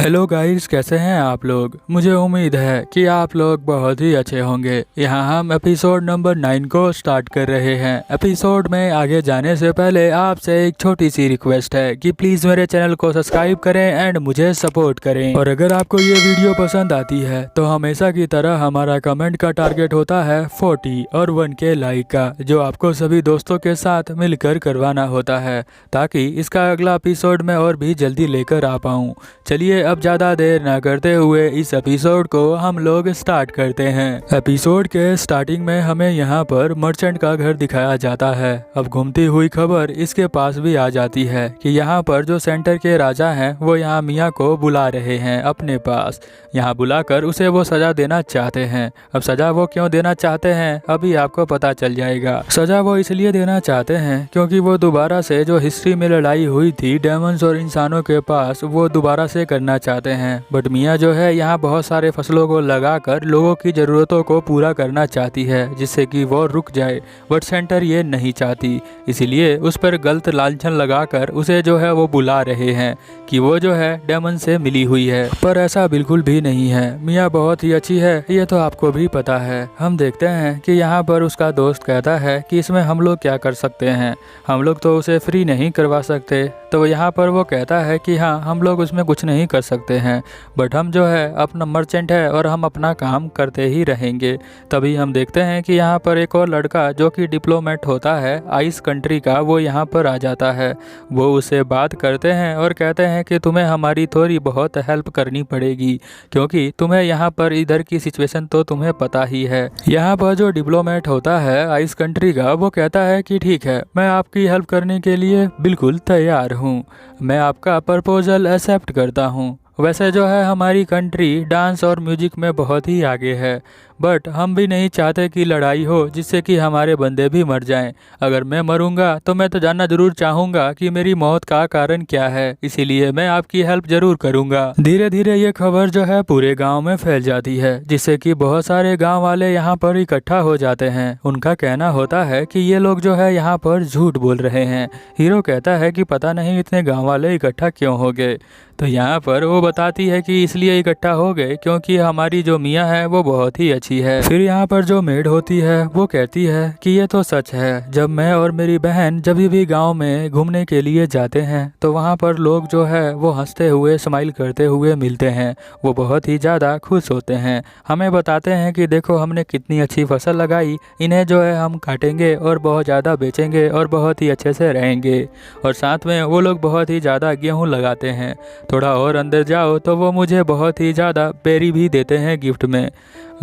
Hello guys, कैसे हैं आप लोग। मुझे उम्मीद है कि आप लोग बहुत ही अच्छे होंगे। यहाँ हम एपिसोड नंबर 9 को स्टार्ट कर रहे हैं। एपिसोड में आगे जाने से पहले आपसे एक छोटी सी रिक्वेस्ट है कि प्लीज़ मेरे चैनल को सब्सक्राइब करें एंड मुझे सपोर्ट करें। और अगर आपको ये वीडियो पसंद आती है तो हमेशा की तरह हमारा कमेंट का टारगेट होता है 40 और 1K लाइक का, जो आपको सभी दोस्तों के साथ मिलकर करवाना होता है ताकि इसका अगला एपिसोड में और भी जल्दी लेकर आ पाऊँ। चलिए अब ज़्यादा देर न करते हुए इस एपिसोड को हम लोग स्टार्ट करते हैं। एपिसोड के स्टार्टिंग में हमें यहाँ पर मर्चेंट का घर दिखाया जाता है। अब घूमती हुई खबर इसके पास भी आ जाती है कि यहाँ पर जो सेंटर के राजा हैं वो यहाँ मिया को बुला रहे हैं अपने पास। यहाँ बुलाकर उसे वो सज़ा देना चाहते हैं। अब सज़ा वो क्यों देना चाहते हैं अभी आपको पता चल जाएगा। सज़ा वो इसलिए देना चाहते हैं क्योंकि वो दोबारा से जो हिस्ट्री में लड़ाई हुई थी डेमन्स और इंसानों के पास वो दोबारा से करना चाहते हैं। बट मिया जो है यहाँ बहुत सारे फसलों को लगाकर लोगों की ज़रूरतों को पूरा करना चाहती है जिससे कि वो रुक जाए। बट सेंटर ये नहीं चाहती, इसीलिए उस पर गलत लांछन लगाकर उसे जो है वो बुला रहे हैं कि वो जो है डेमन से मिली हुई है। पर ऐसा बिल्कुल भी नहीं है। मिया बहुत ही अच्छी है, ये तो आपको भी पता है। हम देखते हैं कि यहाँ पर उसका दोस्त कहता है कि इसमें हम लोग क्या कर सकते हैं, हम लोग तो उसे फ्री नहीं करवा सकते। तो यहाँ पर वो कहता है कि हाँ, हम लोग उसमें कुछ नहीं कर सकते हैं, बट हम जो है अपना मर्चेंट है और हम अपना काम करते ही रहेंगे। तभी हम देखते हैं कि यहाँ पर एक और लड़का जो कि डिप्लोमेट होता है आइस कंट्री का, वो यहाँ पर आ जाता है। वो उससे बात करते हैं और कहते हैं कि तुम्हें हमारी थोड़ी बहुत हेल्प करनी पड़ेगी क्योंकि तुम्हें यहाँ पर इधर की सिचुएशन तो तुम्हें पता ही है। यहाँ पर जो डिप्लोमेट होता है आइस कंट्री का, वो कहता है कि ठीक है, मैं आपकी हेल्प करने के लिए बिल्कुल तैयार हूँ, मैं आपका प्रपोजल एक्सेप्ट करता हूँ। वैसे जो है हमारी कंट्री डांस और म्यूजिक में बहुत ही आगे है, बट हम भी नहीं चाहते कि लड़ाई हो जिससे कि हमारे बंदे भी मर जाएं। अगर मैं मरूंगा तो मैं तो जानना जरूर चाहूँगा कि मेरी मौत का कारण क्या है, इसीलिए मैं आपकी हेल्प जरूर करूँगा। धीरे धीरे ये खबर जो है पूरे गांव में फैल जाती है जिससे कि बहुत सारे गांव वाले यहाँ पर इकट्ठा हो जाते हैं। उनका कहना होता है कि ये लोग जो है यहाँ पर झूठ बोल रहे हैं। हीरो कहता है कि पता नहीं इतने गाँव वाले इकट्ठा क्यों हो गए। तो यहाँ पर वो बताती है कि इसलिए इकट्ठा हो गए क्योंकि हमारी जो मियाँ है वो बहुत ही अच्छी है। फिर यहाँ पर जो मेड होती है वो कहती है कि ये तो सच है, जब मैं और मेरी बहन जब भी गांव में घूमने के लिए जाते हैं तो वहाँ पर लोग जो है वो हंसते हुए स्माइल करते हुए मिलते हैं, वो बहुत ही ज़्यादा खुश होते हैं। हमें बताते हैं कि देखो हमने कितनी अच्छी फसल लगाई, इन्हें जो है हम काटेंगे और बहुत ज़्यादा बेचेंगे और बहुत ही अच्छे से रहेंगे। और साथ में वो लोग बहुत ही ज़्यादा गेहूँ लगाते हैं। थोड़ा और अंदर जाओ तो वो मुझे बहुत ही ज़्यादा बेरी भी देते हैं गिफ्ट में।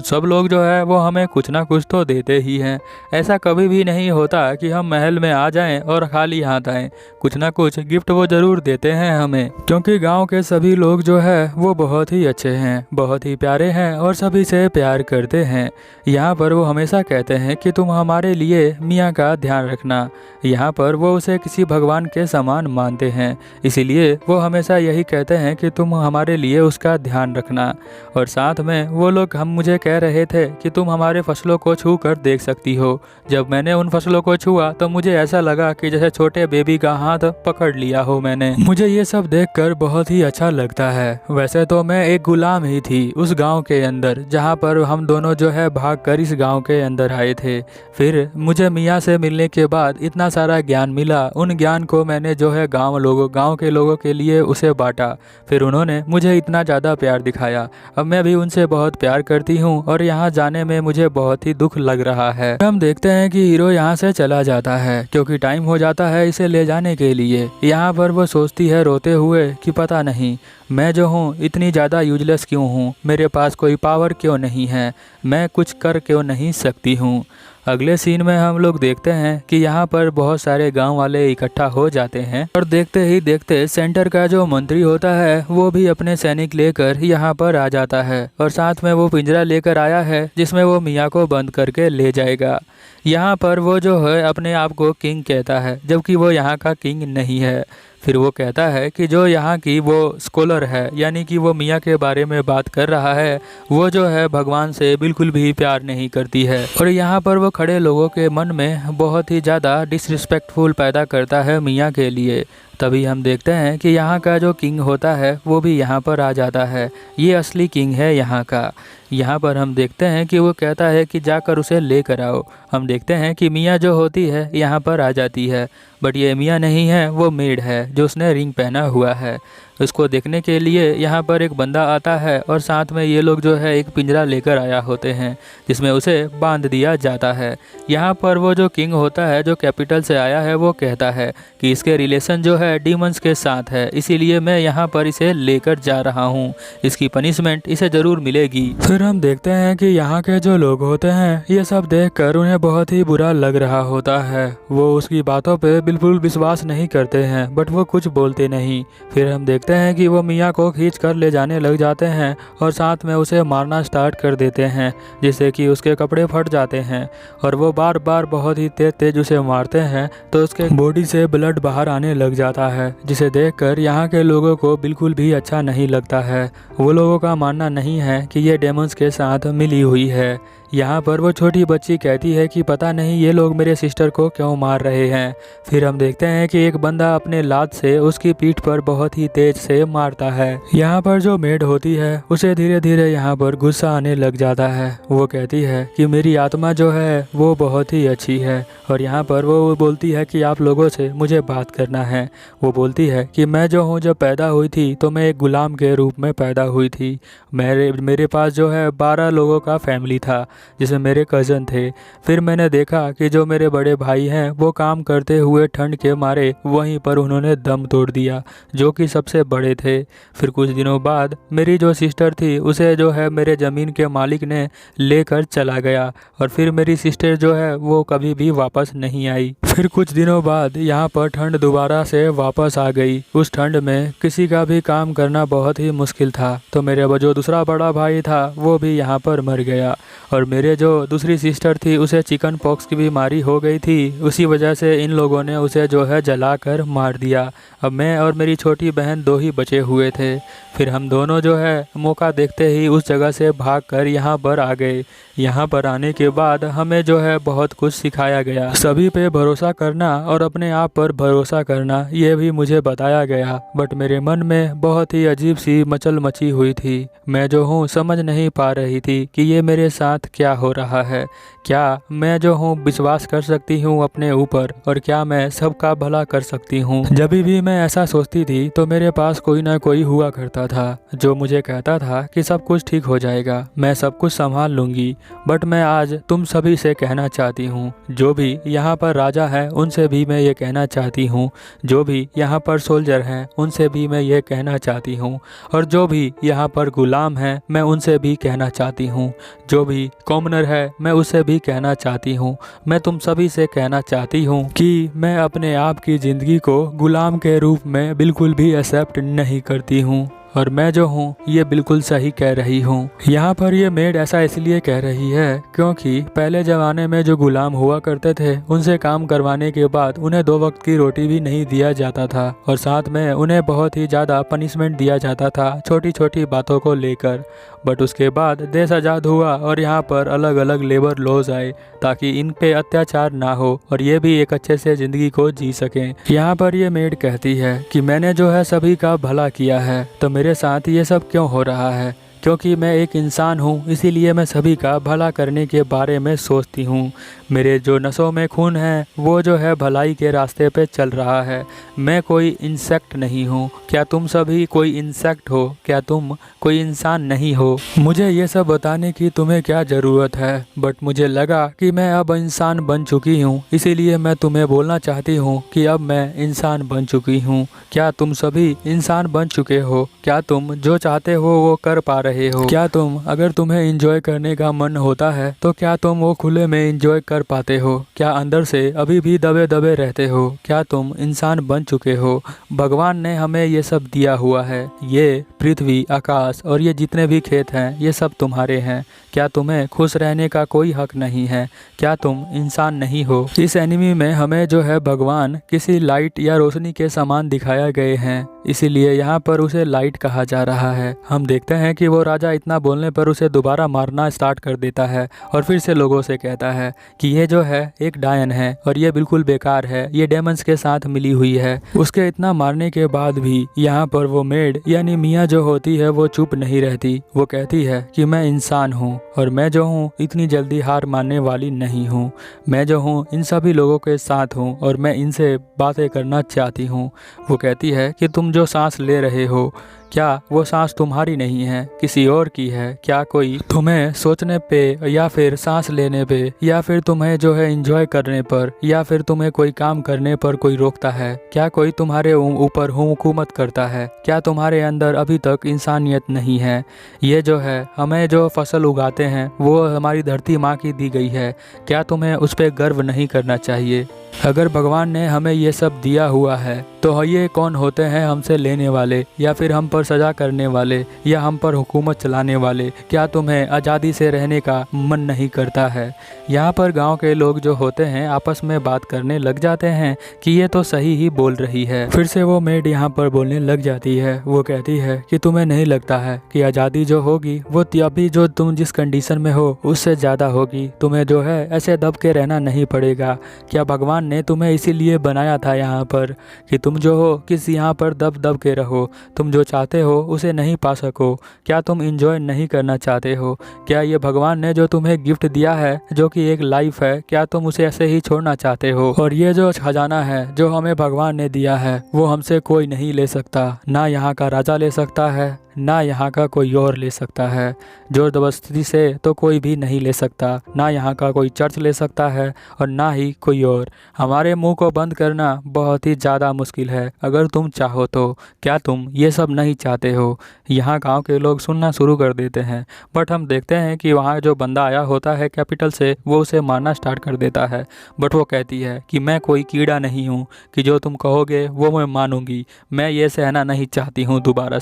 सब लोग जो है वो हमें कुछ ना कुछ तो देते ही हैं। ऐसा कभी भी नहीं होता कि हम महल में आ जाएं और खाली हाथ आएं, कुछ ना कुछ गिफ्ट वो ज़रूर देते हैं हमें, क्योंकि गांव के सभी लोग जो है वो बहुत ही अच्छे हैं, बहुत ही प्यारे हैं और सभी से प्यार करते हैं। यहाँ पर वो हमेशा कहते हैं कि तुम हमारे लिए मियाँ का ध्यान रखना। यहाँ पर वो उसे किसी भगवान के समान मानते हैं, इसीलिए वो हमेशा यही कहते हैं कि तुम हमारे लिए उसका ध्यान रखना। और साथ में वो लोग हम मुझे कह रहे थे कि तुम हमारे फसलों को छू कर देख सकती हो। जब मैंने उन फसलों को छुआ तो मुझे ऐसा लगा कि जैसे छोटे बेबी का हाथ पकड़ लिया हो मैंने। मुझे ये सब देखकर बहुत ही अच्छा लगता है। वैसे तो मैं एक गुलाम ही थी उस गांव के अंदर जहां पर हम दोनों जो है भागकर इस गांव के अंदर आए थे। फिर मुझे मियाँ से मिलने के बाद इतना सारा ज्ञान मिला, उन ज्ञान को मैंने जो है गाँव के लोगों के लिए उसे बांटा। फिर उन्होंने मुझे इतना ज़्यादा प्यार दिखाया। अब मैं भी उनसे बहुत प्यार करती हूँ और यहाँ जाने में मुझे बहुत ही दुख लग रहा है। हम देखते हैं कि हीरो यहाँ से चला जाता है क्योंकि टाइम हो जाता है इसे ले जाने के लिए। यहाँ पर वो सोचती है रोते हुए कि पता नहीं मैं जो हूँ इतनी ज़्यादा यूजलेस क्यों हूँ, मेरे पास कोई पावर क्यों नहीं है, मैं कुछ कर क्यों नहीं सकती हूँ। अगले सीन में हम लोग देखते हैं कि यहाँ पर बहुत सारे गांव वाले इकट्ठा हो जाते हैं और देखते ही देखते सेंटर का जो मंत्री होता है वो भी अपने सैनिक लेकर यहाँ पर आ जाता है और साथ में वो पिंजरा लेकर आया है जिसमें वो मियाँ को बंद करके ले जाएगा। यहाँ पर वो जो है अपने आप को किंग कहता है जबकि वो यहाँ का किंग नहीं है। फिर वो कहता है कि जो यहाँ की वो स्कॉलर है यानी कि वो मियाँ के बारे में बात कर रहा है वो जो है भगवान से बिल्कुल भी प्यार नहीं करती है। और यहाँ पर वो खड़े लोगों के मन में बहुत ही ज़्यादा डिसरिस्पेक्टफुल पैदा करता है मियाँ के लिए। तभी हम देखते हैं कि यहाँ का जो किंग होता है वो भी यहाँ पर आ जाता है। ये असली किंग है यहाँ का। यहाँ पर हम देखते हैं कि वो कहता है कि जाकर उसे लेकर आओ। हम देखते हैं कि मियाँ जो होती है यहाँ पर आ जाती है, बट ये मियाँ नहीं है, वो मेड है जो उसने रिंग पहना हुआ है। उसको देखने के लिए यहाँ पर एक बंदा आता है और साथ में ये लोग जो है एक पिंजरा लेकर आया होते हैं जिसमें उसे बांध दिया जाता है। यहाँ पर वो जो किंग होता है जो कैपिटल से आया है वो कहता है कि इसके रिलेशन जो है डीमंस के साथ है, इसीलिए मैं यहाँ पर इसे लेकर जा रहा हूँ। इसकी पनिशमेंट इसे ज़रूर मिलेगी। फिर हम देखते हैं कि यहाँ के जो लोग होते हैं ये सब देखकर उन्हें बहुत ही बुरा लग रहा होता है। वो उसकी बातों पे बिल्कुल विश्वास नहीं करते हैं, बट वो कुछ बोलते नहीं। फिर हम देखते हैं कि वो मियाँ को खींच कर ले जाने लग जाते हैं और साथ में उसे मारना स्टार्ट कर देते हैं, जिससे कि उसके कपड़े फट जाते हैं और वो बार बार बहुत ही तेज तेज उसे मारते हैं तो उसके बॉडी से ब्लड बाहर आने लग जाता है, जिसे देखकर यहाँ के लोगों को बिल्कुल भी अच्छा नहीं लगता है। वो लोगों का मानना नहीं है कि ये डेमंस के साथ मिली हुई है। यहाँ पर वो छोटी बच्ची कहती है कि पता नहीं ये लोग मेरे सिस्टर को क्यों मार रहे हैं। फिर हम देखते हैं कि एक बंदा अपने लात से उसकी पीठ पर बहुत ही तेज से मारता है। यहाँ पर जो मेड होती है उसे धीरे धीरे यहाँ पर गुस्सा आने लग जाता है। वो कहती है कि मेरी आत्मा जो है वो बहुत ही अच्छी है, और यहाँ पर वो बोलती है कि आप लोगों से मुझे बात करना है। वो बोलती है कि मैं जो हूँ जब पैदा हुई थी तो मैं एक गुलाम के रूप में पैदा हुई थी। मेरे पास जो है 12 लोगों का फैमिली था जिसमें मेरे कज़न थे। फिर मैंने देखा कि जो मेरे बड़े भाई हैं वो काम करते हुए ठंड के मारे वहीं पर उन्होंने दम तोड़ दिया, जो कि सबसे बड़े थे। फिर कुछ दिनों बाद मेरी जो सिस्टर थी उसे जो है मेरे ज़मीन के मालिक ने लेकर चला गया, और फिर मेरी सिस्टर जो है वो कभी भी वापस नहीं आई। फिर कुछ दिनों बाद यहाँ पर ठंड दोबारा से वापस आ गई। उस ठंड में किसी का भी काम करना बहुत ही मुश्किल था, तो मेरे जो दूसरा बड़ा भाई था वो भी यहाँ पर मर गया, और मेरे जो दूसरी सिस्टर थी उसे चिकन पॉक्स की बीमारी हो गई थी। उसी वजह से इन लोगों ने उसे जो है जलाकर मार दिया। अब मैं और मेरी छोटी बहन 2 ही बचे हुए थे। फिर हम दोनों जो है मौका देखते ही उस जगह से भागकर यहाँ पर आ गए। यहाँ पर आने के बाद हमें जो है बहुत कुछ सिखाया गया। सभी पे भरोसा करना और अपने आप पर भरोसा करना ये भी मुझे बताया गया, बट मेरे मन में बहुत ही अजीब सी मचल मची हुई थी। मैं जो हूँ समझ नहीं पा रही थी कि ये मेरे साथ क्या हो रहा है। क्या मैं जो हूँ विश्वास कर सकती हूँ अपने ऊपर, और क्या मैं सबका भला कर सकती हूँ। जब भी मैं ऐसा सोचती थी तो मेरे पास कोई ना कोई हुआ करता था जो मुझे कहता था कि सब कुछ ठीक हो जाएगा, मैं सब कुछ संभाल लूँगी। बट मैं आज तुम सभी से कहना चाहती हूँ, जो भी यहाँ पर राजा है उनसे भी मैं ये कहना चाहती हूँ, जो भी यहाँ पर सोल्जर हैं उनसे भी मैं ये कहना चाहती हूँ, और जो भी यहाँ पर गुलाम हैं मैं उनसे भी कहना चाहती हूँ, जो भी कॉमनर है मैं उसे भी कहना चाहती हूँ। मैं तुम सभी से कहना चाहती हूँ कि मैं अपने आप की ज़िंदगी को गुलाम के रूप में बिल्कुल भी एक्सेप्ट नहीं करती हूँ, और मैं जो हूँ ये बिल्कुल सही कह रही हूँ। यहाँ पर ये मेड ऐसा इसलिए कह रही है क्योंकि पहले ज़माने में जो गुलाम हुआ करते थे उनसे काम करवाने के बाद उन्हें 2 वक्त की रोटी भी नहीं दिया जाता था, और साथ में उन्हें बहुत ही ज़्यादा पनिशमेंट दिया जाता था छोटी छोटी बातों को लेकर। बट उसके बाद देश आज़ाद हुआ और यहाँ पर अलग अलग लेबर लॉज आए ताकि इन पे अत्याचार ना हो और ये भी एक अच्छे से ज़िंदगी को जी सकें। यहाँ पर ये मेड कहती है कि मैंने जो है सभी का भला किया है, तो मेरे साथ ये सब क्यों हो रहा है? क्योंकि मैं एक इंसान हूँ, इसीलिए मैं सभी का भला करने के बारे में सोचती हूँ। मेरे जो नसों में खून है वो जो है भलाई के रास्ते पे चल रहा है। मैं कोई इंसेक्ट नहीं हूँ। क्या तुम सभी कोई इंसेक्ट हो? क्या तुम कोई इंसान नहीं हो? मुझे ये सब बताने की तुम्हें क्या ज़रूरत है? बट मुझे लगा कि मैं अब इंसान बन चुकी हूँ, इसीलिए मैं तुम्हें बोलना चाहती हूँ कि अब मैं इंसान बन चुकी हूँ। क्या तुम सभी इंसान बन चुके हो? क्या तुम जो चाहते हो वो कर पा रहे हो? क्या तुम, अगर तुम्हें एंजॉय करने का मन होता है तो क्या तुम वो खुले में एंजॉय कर पाते हो? क्या अंदर से अभी भी दबे दबे रहते हो? क्या तुम इंसान बन चुके हो? भगवान ने हमें ये सब दिया हुआ है। ये पृथ्वी, आकाश और ये जितने भी खेत हैं ये सब तुम्हारे हैं। क्या तुम्हें खुश रहने का कोई हक नहीं है? क्या तुम इंसान नहीं हो? इस एनिमी में हमें जो है भगवान किसी लाइट या रोशनी के समान दिखाया गए हैं, इसीलिए यहाँ पर उसे लाइट कहा जा रहा है। हम देखते हैं कि वो राजा इतना बोलने पर उसे दोबारा मारना स्टार्ट कर देता है और फिर से लोगों से कहता है कि ये जो है एक डायन है और ये बिल्कुल बेकार है, ये डेमंस के साथ मिली हुई है। उसके इतना मारने के बाद भी यहाँ पर वो मेड यानी मियाँ जो होती है वो चुप नहीं रहती। वो कहती है कि मैं इंसान हूँ और मैं जो हूँ इतनी जल्दी हार मानने वाली नहीं हूँ। मैं जो हूँ इन सभी लोगों के साथ हूँ और मैं इनसे बातें करना चाहती हूँ। वो कहती है कि तुम जो सांस ले रहे हो क्या वो सांस तुम्हारी नहीं है, किसी और की है? क्या कोई तुम्हें सोचने पे या फिर सांस लेने पे या फिर तुम्हें जो है एंजॉय करने पर या फिर तुम्हें कोई काम करने पर कोई रोकता है? क्या कोई तुम्हारे ऊपर हुकूमत करता है? क्या तुम्हारे अंदर अभी तक इंसानियत नहीं है? ये जो है हमें जो फसल उगाते हैं वो हमारी धरती माँ की दी गई है, क्या तुम्हें उस पर गर्व नहीं करना चाहिए? अगर भगवान ने हमें ये सब दिया हुआ है तो ये कौन होते हैं हमसे लेने वाले या फिर हम पर सजा करने वाले या हम पर हुकूमत चलाने वाले? क्या तुम्हें आज़ादी से रहने का मन नहीं करता है? यहाँ पर गांव के लोग जो होते हैं आपस में बात करने लग जाते हैं कि ये तो सही ही बोल रही है। फिर से वो मेड यहाँ पर बोलने लग जाती है। वो कहती है कि तुम्हें नहीं लगता है कि आज़ादी जो होगी वो अभी जो तुम जिस कंडीशन में हो उससे ज़्यादा होगी? तुम्हें जो है ऐसे दब के रहना नहीं पड़ेगा। क्या भगवान ने तुम्हें इसीलिए बनाया था यहाँ पर कि तुम जो हो किस यहाँ पर दब दब के रहो, तुम जो चाहते हो उसे नहीं पा सको? क्या तुम इंजॉय नहीं करना चाहते हो? क्या ये भगवान ने जो तुम्हें गिफ्ट दिया है जो कि एक लाइफ है, क्या तुम उसे ऐसे ही छोड़ना चाहते हो? और ये जो खजाना है जो हमें भगवान ने दिया है वो हमसे कोई नहीं ले सकता, ना यहाँ का राजा ले सकता है ना यहाँ का कोई और ले सकता है। जोर जबरदस्ती से तो कोई भी नहीं ले सकता, ना यहाँ का कोई चर्च ले सकता है और ना ही कोई और। हमारे मुंह को बंद करना बहुत ही ज़्यादा मुश्किल है अगर तुम चाहो तो। क्या तुम ये सब नहीं चाहते हो? यहाँ गांव के लोग सुनना शुरू कर देते हैं। बट हम देखते हैं कि वहाँ जो बंदा आया होता है कैपिटल से वो उसे मारना स्टार्ट कर देता है। बट वो कहती है कि मैं कोई कीड़ा नहीं हूँ कि जो तुम कहोगे वो मैं मानूंगी। मैं ये सहना नहीं चाहती हूँ दोबारा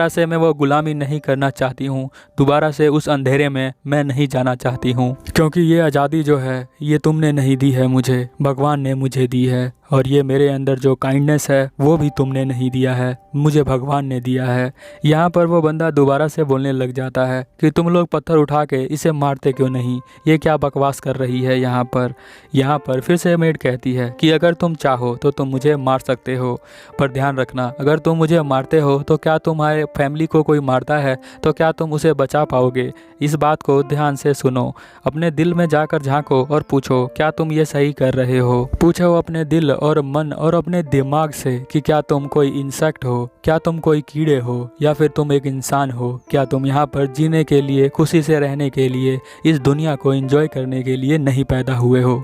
से मैं वो गुलामी नहीं करना चाहती हूँ। दोबारा से उस अंधेरे में मैं नहीं जाना चाहती हूँ, क्योंकि ये आज़ादी जो है ये तुमने नहीं दी है मुझे, भगवान ने मुझे दी है। और ये मेरे अंदर जो काइंडनेस है वो भी तुमने नहीं दिया है, मुझे भगवान ने दिया है। यहाँ पर वो बंदा दोबारा से बोलने लग जाता है कि तुम लोग पत्थर उठा के इसे मारते क्यों नहीं? ये क्या बकवास कर रही है यहाँ पर फिर से मेड कहती है कि अगर तुम चाहो तो तुम मुझे मार सकते हो, पर ध्यान रखना अगर तुम मुझे मारते हो तो क्या तुम्हारे फैमिली को कोई मारता है तो क्या तुम उसे बचा पाओगे? इस बात को ध्यान से सुनो, अपने दिल में जाकर झांको और पूछो क्या तुम ये सही कर रहे हो? पूछो अपने दिल और मन और अपने दिमाग से कि क्या तुम कोई इंसेक्ट हो, क्या तुम कोई कीड़े हो या फिर तुम एक इंसान हो? क्या तुम यहाँ पर जीने के लिए, खुशी से रहने के लिए, इस दुनिया को एंजॉय करने के लिए नहीं पैदा हुए हो?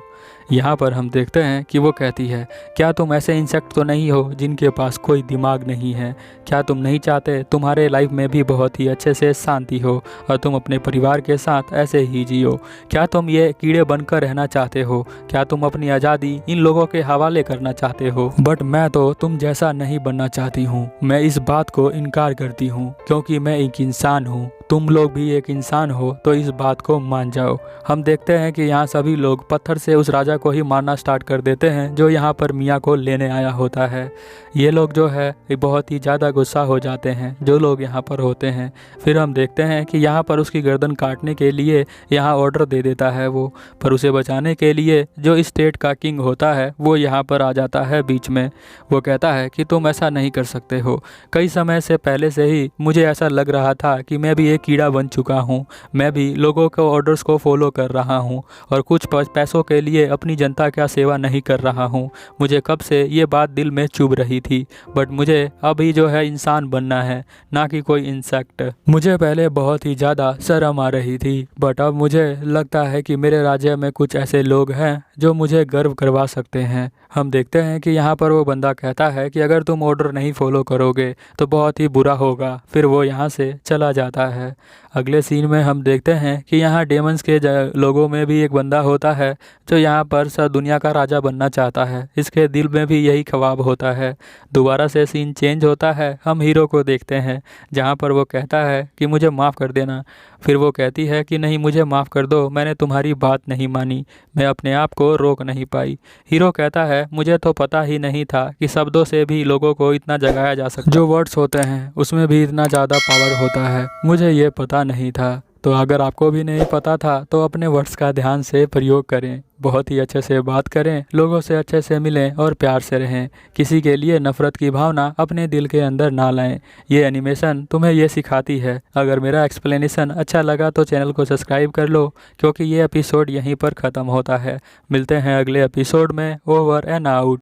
यहाँ पर हम देखते हैं कि वो कहती है क्या तुम ऐसे इंसेक्ट तो नहीं हो जिनके पास कोई दिमाग नहीं है? क्या तुम नहीं चाहते तुम्हारे लाइफ में भी बहुत ही अच्छे से शांति हो और तुम अपने परिवार के साथ ऐसे ही जियो? क्या तुम ये कीड़े बनकर रहना चाहते हो? क्या तुम अपनी आज़ादी इन लोगों के हवाले करना चाहते हो? बट मैं तो तुम जैसा नहीं बनना चाहती हूँ। मैं इस बात को इनकार करती हूँ क्योंकि मैं एक इंसान हूँ। तुम लोग भी एक इंसान हो तो इस बात को मान जाओ। हम देखते हैं कि यहाँ सभी लोग पत्थर से उस राजा को ही मारना स्टार्ट कर देते हैं जो यहाँ पर मियाँ को लेने आया होता है। ये लोग जो है बहुत ही ज़्यादा गुस्सा हो जाते हैं जो लोग यहाँ पर होते हैं। फिर हम देखते हैं कि यहाँ पर उसकी गर्दन काटने के लिए यहाँ ऑर्डर दे देता है वो, पर उसे बचाने के लिए जो स्टेट का किंग होता है वो यहाँ पर आ जाता है बीच में। वो कहता है कि तुम ऐसा नहीं कर सकते हो। कई समय से पहले से ही मुझे ऐसा लग रहा था कि मैं भी एक कीड़ा बन चुका हूँ। मैं भी लोगों के ऑर्डर्स को फॉलो कर रहा हूँ और कुछ पैसों के लिए अपनी जनता का सेवा नहीं कर रहा हूँ। मुझे कब से ये बात दिल में चुभ रही थी, बट मुझे अभी जो है इंसान बनना है, ना कि कोई इंसेक्ट। मुझे पहले बहुत ही ज़्यादा शर्म आ रही थी, बट अब मुझे लगता है कि मेरे राज्य में कुछ ऐसे लोग हैं जो मुझे गर्व करवा सकते हैं। हम देखते हैं कि यहाँ पर वो बंदा कहता है कि अगर तुम ऑर्डर नहीं फॉलो करोगे तो बहुत ही बुरा होगा। फिर वो यहाँ से चला जाता है। अगले सीन में हम देखते हैं कि यहाँ डेमंस के लोगों में भी एक बंदा होता है जो यहाँ पर दुनिया का राजा बनना चाहता है। इसके दिल में भी यही ख्वाब होता है। दोबारा से सीन चेंज होता है, हम हीरो को देखते हैं जहाँ पर वो कहता है कि मुझे माफ़ कर देना। फिर वो कहती है कि नहीं, मुझे माफ़ कर दो, मैंने तुम्हारी बात नहीं मानी, मैं अपने आप को रोक नहीं पाई। हीरो कहता है मुझे तो पता ही नहीं था कि शब्दों से भी लोगों को इतना जगाया जा सकता है। जो वर्ड्स होते हैं उसमें भी इतना ज़्यादा पावर होता है, मुझे ये पता नहीं था। तो अगर आपको भी नहीं पता था तो अपने वर्ड्स का ध्यान से प्रयोग करें, बहुत ही अच्छे से बात करें, लोगों से अच्छे से मिलें और प्यार से रहें। किसी के लिए नफ़रत की भावना अपने दिल के अंदर ना लाएं। ये एनिमेशन तुम्हें ये सिखाती है। अगर मेरा एक्सप्लेनेशन अच्छा लगा तो चैनल को सब्सक्राइब कर लो, क्योंकि ये एपिसोड यहीं पर ख़त्म होता है। मिलते हैं अगले एपिसोड में। Over and out.